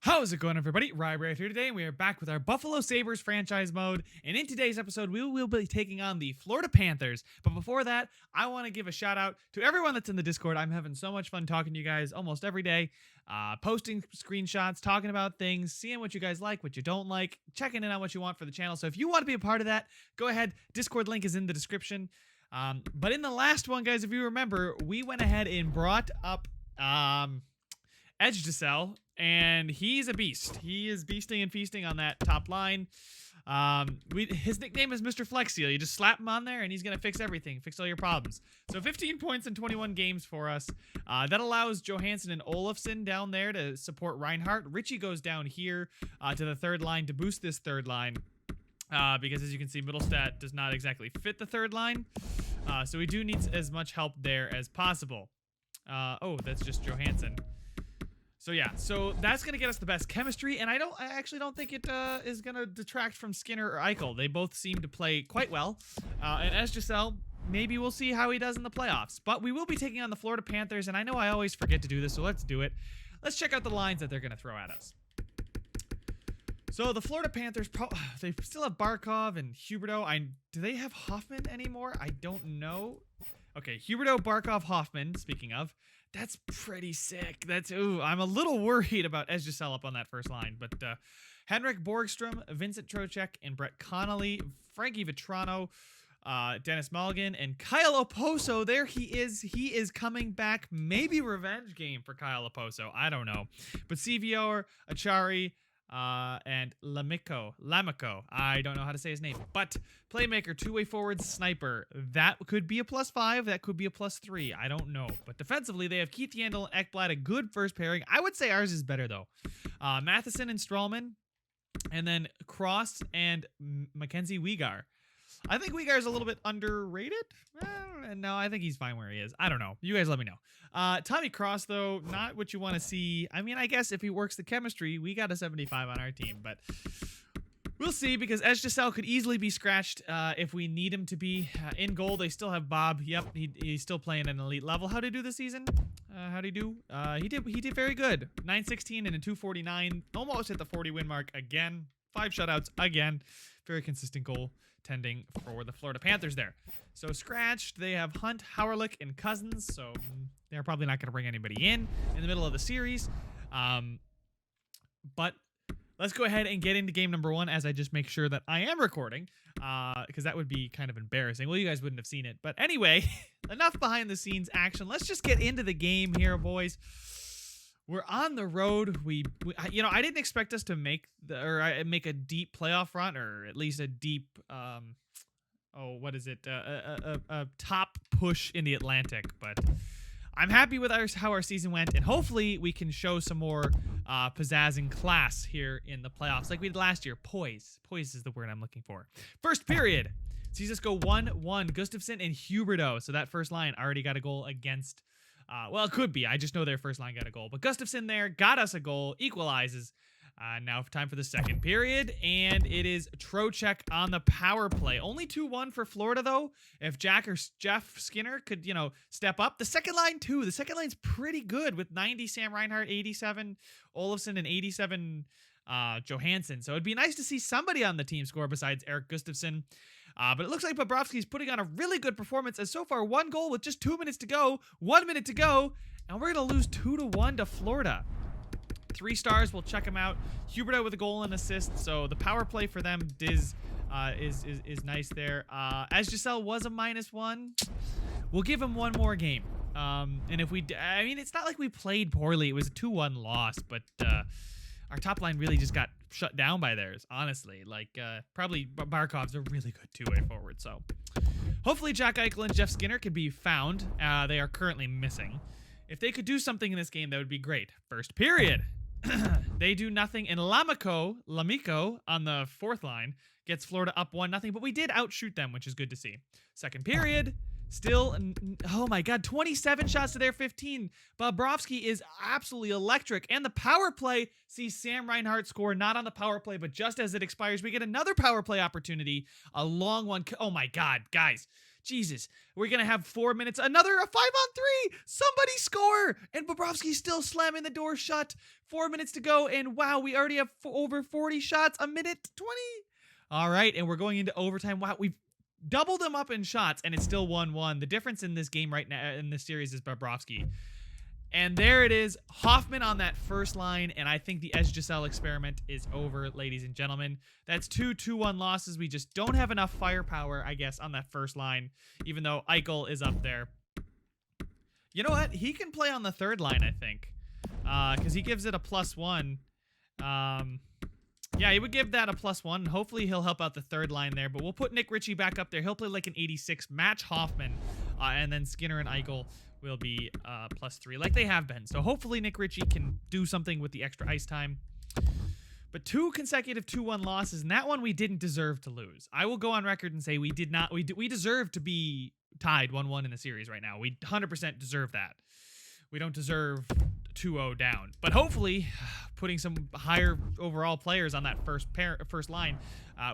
How's it going, everybody? Rybrave here today, and we are back with our Buffalo Sabres franchise mode. And in today's episode, we will be taking on the Florida Panthers. But before that, I want to give a shout out to everyone that's in the Discord. I'm having so much fun talking to you guys almost every day, posting screenshots, talking about things, seeing what you guys like, what you don't like, checking in on what you want for the channel. So if you want to be a part of that, go ahead. Discord link is in the description. But in the last one, guys, if you remember, we went ahead and brought up Edge to sell, and he's a beast. He is beasting and feasting on that top line. His nickname is Mr. Flexi. You just slap him on there, and he's going to fix everything, fix all your problems. So 15 points in 21 games for us. That allows Johansson and Olofsson down there to support Reinhart. Richie goes down here to the third line to boost this third line. Because as you can see, Middlestat does not exactly fit the third line. So we do need as much help there as possible. Oh, that's just Johansson. So yeah, so that's going to get us the best chemistry, and I actually don't think it is going to detract from Skinner or Eichel. They both seem to play quite well. And as Giselle, maybe we'll see how he does in the playoffs. But we will be taking on the Florida Panthers, and I know I always forget to do this, so let's do it. Let's check out the lines that they're going to throw at us. So the Florida Panthers, they still have Barkov and Huberdeau. Do they have Hoffman anymore? I don't know. Okay, Huberdeau, Barkov, Hoffman, speaking of. That's pretty sick. I'm a little worried about Giselle up on that first line. But Henrik Borgstrom, Vincent Trocheck, and Brett Connolly, Frankie Vetrano, Dennis Mulligan, and Kyle Oposo. There he is. He is coming back. Maybe revenge game for Kyle Oposo. I don't know. But CVR, Achari, and Lamico. I don't know how to say his name. But playmaker, two-way forward, sniper. That could be a +5. That could be a +3. I don't know. But defensively, they have Keith Yandel and Ekblad, a good first pairing. I would say ours is better, though. Matheson and Strawman. And then Cross and Mackenzie Weegar. I think Weegar's a little bit underrated. No, I think he's fine where he is. I don't know. You guys let me know. Tommy Cross, though, not what you want to see. I mean, I guess if he works the chemistry, we got a 75 on our team, but we'll see, because Giselle could easily be scratched if we need him to be. In goal, they still have Bob. Yep, he's still playing at an elite level. How did he do this season? How'd he do? He did very good. 916 and a 249. Almost hit the 40 win mark again. 5 shutouts again. Very consistent goal tending for the Florida Panthers there. So scratched, they have Hunt, Howerlick, and Cousins, so they're probably not going to bring anybody in the middle of the series. But let's go ahead and get into game number 1 as I just make sure that I am recording, because that would be kind of embarrassing. Well, you guys wouldn't have seen it. But anyway, enough behind the scenes action. Let's just get into the game here, boys. We're on the road. I didn't expect us to make a deep playoff run, or at least a deep, a top push in the Atlantic. But I'm happy with how our season went, and hopefully we can show some more pizzazz and class here in the playoffs, like we did last year. Poise is the word I'm looking for. First period sees us go 1-1. Gustafsson and Huberdeau. So that first line already got a goal against. Well, it could be. I just know their first line got a goal. But Gustafsson there got us a goal, equalizes. Now time for the second period, and it is Trocheck on the power play. Only 2-1 for Florida, though. If Jack or Jeff Skinner could, step up. The second line, too. The second line's pretty good with 90 Sam Reinhart, 87 Olofsson, and 87 Johansson. So it'd be nice to see somebody on the team score besides Eric Gustafsson. But it looks like Bobrovsky's putting on a really good performance, as so far 1 goal with just 2 minutes to go. 1 minute to go, and we're going to lose 2-1 to Florida. 3 stars, we'll check him out. Huberdeau with a goal and assist, so the power play for them is nice there. As Giselle was a -1, we'll give him 1 more game. And if it's not like we played poorly. It was a 2-1 loss, but our top line really just got shut down by theirs, honestly. Probably Barkov's a really good two-way forward, so hopefully Jack Eichel and Jeff Skinner can be found. They are currently missing. If they could do something in this game, that would be great. First period. They do nothing, and Lamico on the fourth line gets Florida up 1-0, but we did outshoot them, which is good to see. Second period. Still, oh my God, 27 shots to their 15. Bobrovsky is absolutely electric. And the power play sees Sam Reinhart score, not on the power play, but just as it expires, we get another power play opportunity. A long one. Oh my God, guys. Jesus. We're going to have 4 minutes. Another a 5-on-3. Somebody score. And Bobrovsky's still slamming the door shut. 4 minutes to go. And wow, we already have over 40 shots. A minute 20. All right. And we're going into overtime. Wow, we've doubled them up in shots, and it's still 1-1. The difference in this game right now, in this series, is Bobrovsky. And there it is, Hoffman on that first line, and I think the SGSL experiment is over, ladies and gentlemen. That's 2-2-1 losses. We just don't have enough firepower, I guess, on that first line, even though Eichel is up there. You know what? He can play on the third line, I think, because he gives it a +1. Yeah, he would give that a +1, and hopefully he'll help out the third line there, but we'll put Nick Ritchie back up there. He'll play like an 86, match Hoffman, and then Skinner and Eichel will be +3 like they have been. So hopefully Nick Ritchie can do something with the extra ice time. But 2 consecutive 2-1 losses, and that one we didn't deserve to lose. I will go on record and say we did not. We deserve to be tied 1-1 in the series right now. We 100% deserve that. We don't deserve 2-0 down. But hopefully, putting some higher overall players on that first line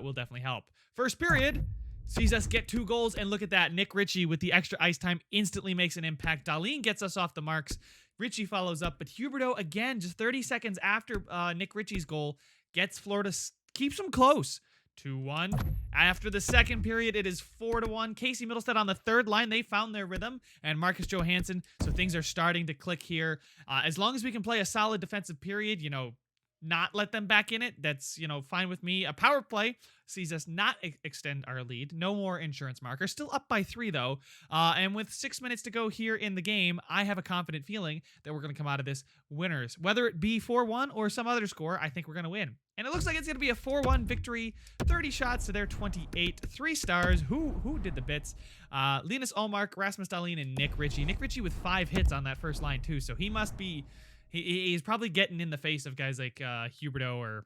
will definitely help. First period sees us get 2 goals, and look at that. Nick Ritchie with the extra ice time instantly makes an impact. Dahlin gets us off the marks. Ritchie follows up, but Huberdeau, again, just 30 seconds after Nick Ritchie's goal, gets Florida, keeps them close. 2-1. After the second period, it is 4-1. Casey Middlestead on the third line. They found their rhythm. And Marcus Johansson. So things are starting to click here. As long as we can play a solid defensive period, not let them back in it, that's, fine with me. A power play sees us not extend our lead. No more insurance marker. Still up by 3, though. And with 6 minutes to go here in the game, I have a confident feeling that we're going to come out of this winners. Whether it be 4-1 or some other score, I think we're going to win. And it looks like it's going to be a 4-1 victory. 30 shots to their 28. 3 stars. Who did the bits? Linus Ullmark, Rasmus Dahlin, and Nick Ritchie. Nick Ritchie with 5 hits on that first line, too. So he must be... He's probably getting in the face of guys like Huberdeau, or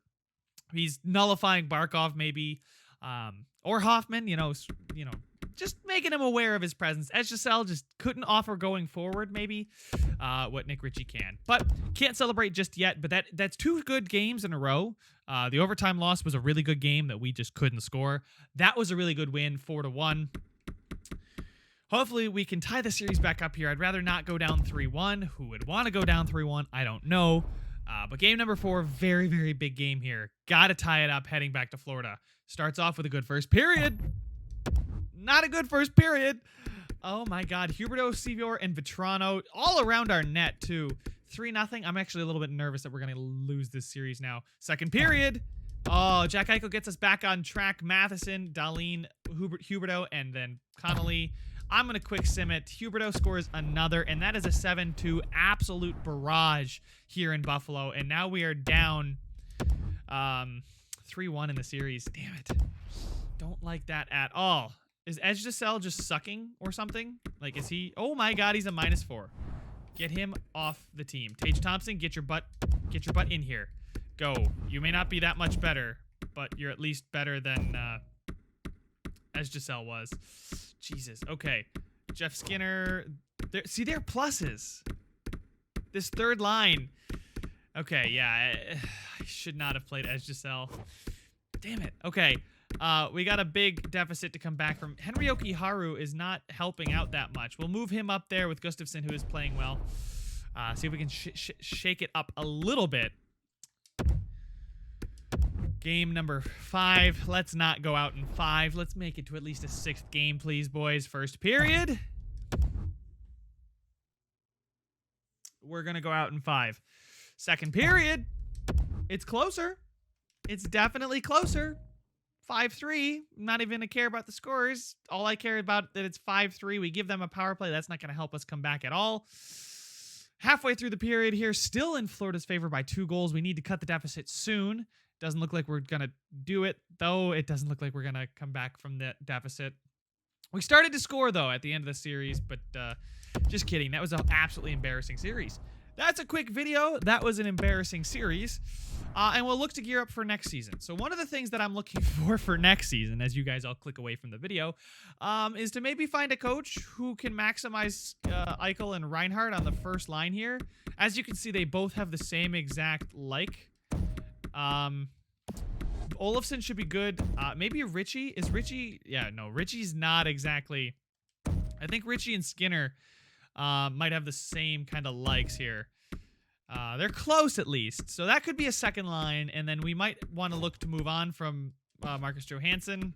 he's nullifying Barkov maybe, or Hoffman. Just making him aware of his presence. SGSL just couldn't offer going forward maybe what Nick Ritchie can, but can't celebrate just yet. But that's 2 good games in a row. The overtime loss was a really good game that we just couldn't score. That was a really good win, 4-1. Hopefully, we can tie the series back up here. I'd rather not go down 3-1. Who would want to go down 3-1? I don't know. But game number 4, very, very big game here. Got to tie it up heading back to Florida. Starts off with a good first period. Not a good first period. Oh, my God. Huberdeau, Sevior, and Vetrano all around our net, too. 3-0. I'm actually a little bit nervous that we're going to lose this series now. Second period. Oh, Jack Eichel gets us back on track. Matheson, Dahlin, Huberdeau, and then Connolly. I'm going to quick sim it. Huberdeau scores another, and that is a 7-2 absolute barrage here in Buffalo. And now we are down 3-1 in the series. Damn it. Don't like that at all. Is SGSL just sucking or something? Like, is he... Oh, my God, he's a -4. Get him off the team. Tage Thompson, get your butt in here. Go. You may not be that much better, but you're at least better than SGSL was. Jesus. Okay. Jeff Skinner. See, they're pluses. This third line. Okay, yeah. I should not have played SGSL. Damn it. Okay. We got a big deficit to come back from. Henryoki Haru is not helping out that much. We'll move him up there with Gustafsson, who is playing well. See if we can shake it up a little bit. Game number 5. Let's not go out in 5. Let's make it to at least a 6th game, please, boys. First period. We're going to go out in 5. Second period. It's closer. It's definitely closer. 5-3. Not even to care about the scores. All I care about that it's 5-3. We give them a power play. That's not going to help us come back at all. Halfway through the period here, still in Florida's favor by 2 goals. We need to cut the deficit soon. Doesn't look like we're going to do it, though. It doesn't look like we're going to come back from that deficit. We started to score, though, at the end of the series, but just kidding. That was an absolutely embarrassing series. That's a quick video. That was an embarrassing series. And we'll look to gear up for next season. So one of the things that I'm looking for next season, as you guys all click away from the video, is to maybe find a coach who can maximize Eichel and Reinhardt on the first line here. As you can see, they both have the same exact like. Olofsson should be good. Maybe Ritchie. Is Ritchie? Yeah, no, Ritchie's not exactly I think Richie and Skinner might have the same kind of likes here. They're close at least. So that could be a second line. And then we might want to look to move on from Marcus Johansson.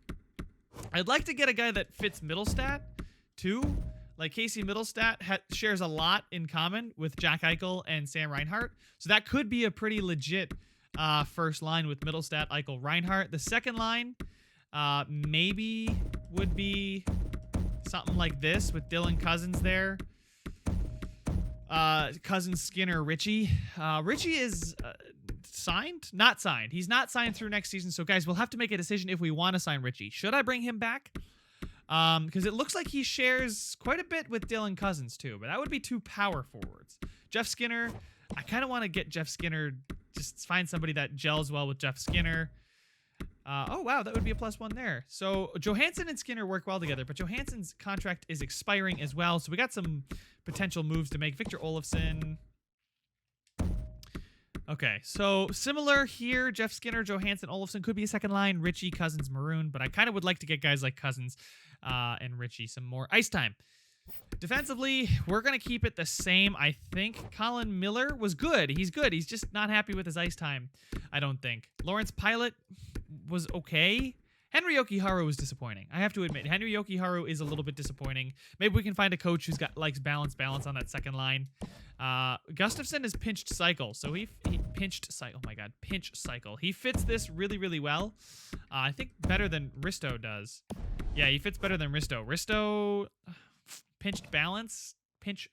I'd like to get a guy that fits Middlestat too. Like Casey Middlestat shares a lot in common with Jack Eichel and Sam Reinhart. So that could be a pretty legit first line with Middlestat, Eichel, Reinhart. The second line maybe would be something like this with Dylan Cousins there. Cousins, Skinner, Richie. Richie is signed? Not signed. He's not signed through next season. So, guys, we'll have to make a decision if we want to sign Richie. Should I bring him back? Because it looks like he shares quite a bit with Dylan Cousins, too. But that would be two power forwards. Jeff Skinner. I kind of want to get Jeff Skinner. Just find somebody that gels well with Jeff Skinner. Oh, wow, that would be a +1 there. So Johansson and Skinner work well together, but Johansson's contract is expiring as well. So we got some potential moves to make. Victor Olofsson. Okay, so similar here. Jeff Skinner, Johansson, Olofsson could be a second line. Richie, Cousins, Maroon. But I kind of would like to get guys like Cousins and Richie some more ice time. Defensively, we're going to keep it the same, I think. Colin Miller was good. He's good. He's just not happy with his ice time, I don't think. Lawrence Pilot was okay. Henry Yokiharu was disappointing. I have to admit, Henry Yokiharu is a little bit disappointing. Maybe we can find a coach who's got likes balance on that second line. Gustafsson is pinched cycle, so he pinched cycle. Oh my God, pinch cycle. He fits this really, really well. I think better than Risto does. Yeah, he fits better than Risto. Risto pinched balance, pinch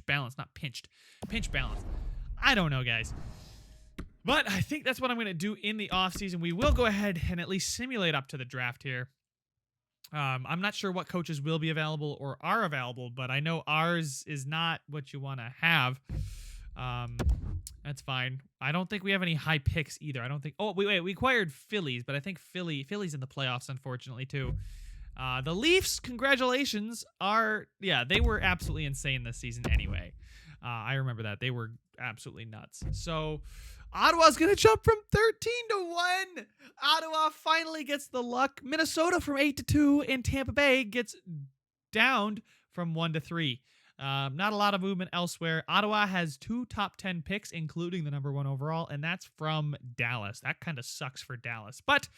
balance, not pinched, pinch balance. I don't know, guys. But I think that's what I'm going to do in the offseason. We will go ahead and at least simulate up to the draft here. I'm not sure what coaches will be available or are available, but I know ours is not what you want to have. That's fine. I don't think we have any high picks either. I don't think... Oh, wait. We acquired Phillies, but I think Phillies in the playoffs, unfortunately, too. The Leafs, congratulations, they were absolutely insane this season anyway. I remember that. They were absolutely nuts. So... Ottawa's going to jump from 13-1. Ottawa finally gets the luck. Minnesota from 8-2, and Tampa Bay gets downed from 1-3. Not a lot of movement elsewhere. Ottawa has 2 top 10 picks, including the number 1 overall, and that's from Dallas. That kind of sucks for Dallas. But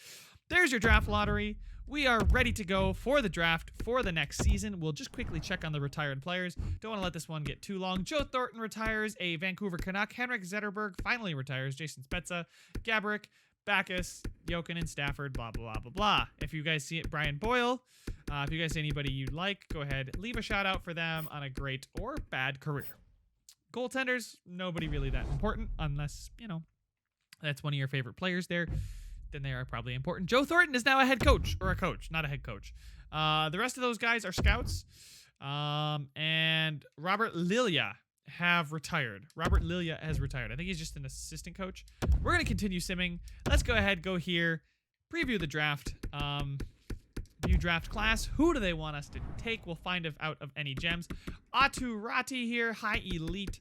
there's your draft lottery. We are ready to go for the draft for the next season. We'll just quickly check on the retired players. Don't want to let this one get too long. Joe Thornton retires, a Vancouver Canuck. Henrik Zetterberg finally retires. Jason Spezza, Gaborik, Backus, Jokinen, Stafford, blah, blah, blah, blah, blah. If you guys see it, Brian Boyle. If you guys see anybody you like, go ahead. Leave a shout out for them on a great or bad career. Goaltenders, nobody really that important unless, that's one of your favorite players there. Then they are probably important. Joe Thornton is now a head coach, or a coach, not a head coach. The rest of those guys are scouts. And Robert Lilia have retired. Robert Lilia has retired. I think he's just an assistant coach. We're going to continue simming. Let's go ahead, go here, preview the draft. View draft class. Who do they want us to take? We'll find out of any gems. Atu Rati here, high elite.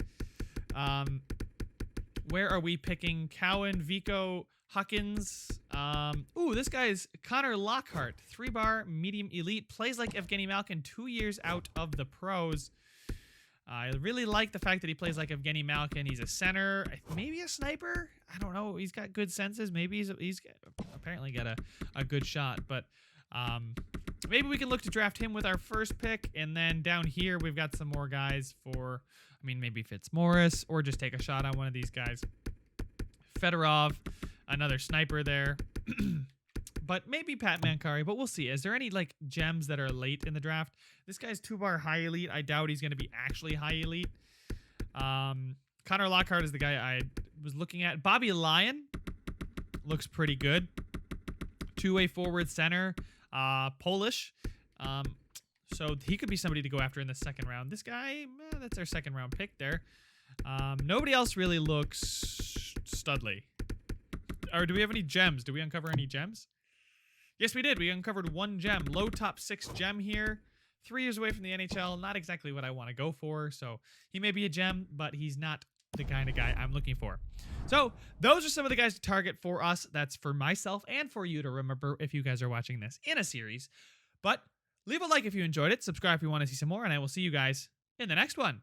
Where are we picking? Cowan, Vico, Huckins. This guy's Connor Lockhart, 3-bar, medium elite, plays like Evgeny Malkin, 2 years out of the pros. I really like the fact that he plays like Evgeny Malkin. He's a center, maybe a sniper. I don't know. He's got good senses. Maybe he's apparently got a good shot, but maybe we can look to draft him with our first pick, and then down here we've got some more guys for, maybe Fitzmaurice, or just take a shot on one of these guys. Fedorov. Another sniper there. But maybe Pat Mancari, but we'll see. Is there any gems that are late in the draft? This guy's 2-bar high elite. I doubt he's going to be actually high elite. Connor Lockhart is the guy I was looking at. Bobby Lyon looks pretty good. 2-way forward center. Polish. So he could be somebody to go after in the second round. This guy, that's our second round pick there. Nobody else really looks studly. Or do we have any gems? Did we uncover any gems? Yes, we did. We uncovered 1 gem. Low top 6 gem here. 3 years away from the NHL. Not exactly what I want to go for. So he may be a gem, but he's not the kind of guy I'm looking for. So those are some of the guys to target for us. That's for myself and for you to remember if you guys are watching this in a series. But Leave a like if you enjoyed it, subscribe if you want to see some more, and I will see you guys in the next one.